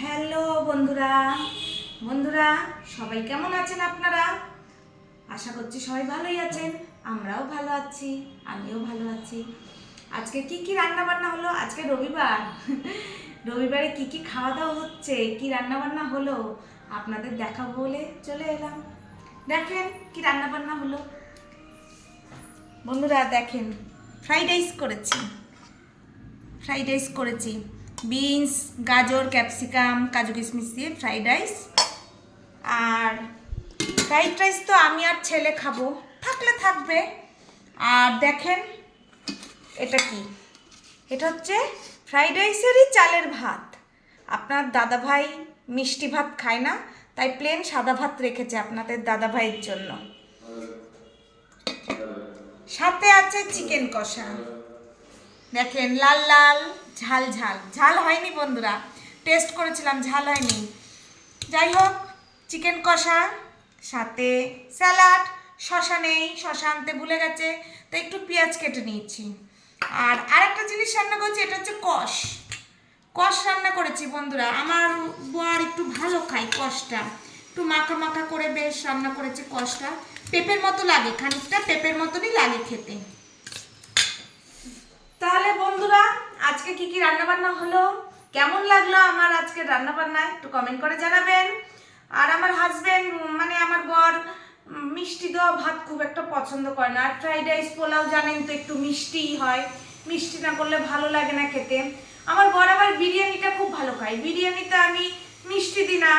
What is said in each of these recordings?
Hello বন্ধুরা বন্ধুরা সবাই কেমন আছেন আপনারা? আশা করছি সবাই ভালোই আছেন। আমরাও ভালো আছি, আমিও ভালো আছি। আজকে কি কি রান্না বান্না হলো? আজকে রবিবার। রবিবারে কি কি খাওয়া দাওয়া হচ্ছে, কি রান্না বান্না হলো আপনাদের দেখাবো বলে চলে এলাম। দেখেন কি রান্না বান্না হলো বন্ধুরা। দেখেন ফ্রাইড রাইস করেছি বিনস, গাজর, ক্যাপসিকাম, কাজু কিশমিশ দিয়ে ফ্রাইড রাইস। আর ফ্রাইড রাইস তো আমি আর ছেলে খাবো, থাকলে থাকবে। আর দেখেন এটা কি, এটা হচ্ছে ফ্রাইড রাইসেরই চালের ভাত। আপনার দাদা ভাই মিষ্টি ভাত খায় না, তাই প্লেন সাদা ভাত রেখেছে আপনাদের দাদা ভাইয়ের জন্য। সাথে আছে চিকেন কষা। দেখেন লাল লাল, ঝাল ঝাল। ঝাল হয়নি বন্ধুরা, টেস্ট করেছিলাম, ঝাল হয়নি। যাই হোক, চিকেন কষা, সাথে স্যালাড। শশা নেই, শশা আনতে ভুলে গেছে, তো একটু পেঁয়াজ কেটে নিয়েছি। আর আরেকটা জিনিস রান্না করছি, এটা হচ্ছে কষ রান্না করেছি বন্ধুরা। আমার বর একটু ভালো খায় কষটা, একটু মাখা মাখা করে বেশ রান্না করেছি কষটা। পেঁপের মতো লাগে, খানিকটা পেঁপের মতনই লাগে খেতে। তাহলে বন্ধুরা আজকে কি কি রান্না বান্না হলো, কেমন লাগলো আমার আজকে রান্না বান্না, একটু কমেন্ট করে জানাবেন। আর আমার হাজবেন্ড মানে আমার বর মিষ্টি দেওয়া ভাত খুব একটা পছন্দ করে না। আর ফ্রাইড রাইস পোলাও জানেন তো একটু মিষ্টিই হয়, মিষ্টি না করলে ভালো লাগে না খেতে। আমার বর আবার বিরিয়ানিটা খুব ভালো খায়, বিরিয়ানিতে আমি মিষ্টি দিই না,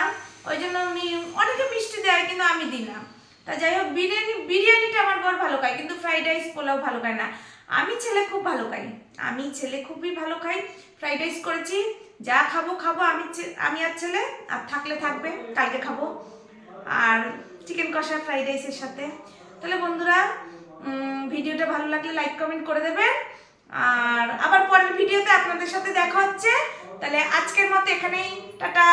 ওই জন্য আমি অনেকে মিষ্টি দেয় কিন্তু আমি দিই না। তা যাই হোক, বিরিয়ানিটা আমার বর ভালো খায়, কিন্তু ফ্রাইড রাইস পোলাও ভালো খায় না। আমি ছেলে খুব ভালো খাই, আমি ছেলে খুবই ভালো খাই। ফ্রাইড রাইস করেছি, যা খাবো খাবো, আমি আর ছেলে, আর থাকলে থাকবে, কালকে খাবো। আর চিকেন কষা ফ্রাইড রাইসের সাথে। তাহলে বন্ধুরা ভিডিওটা ভালো লাগলে লাইক কমেন্ট করে দেবেন। আর আবার পরের ভিডিওতে আপনাদের সাথে দেখা হচ্ছে। তাহলে আজকের মতো এখানেই, টাটা।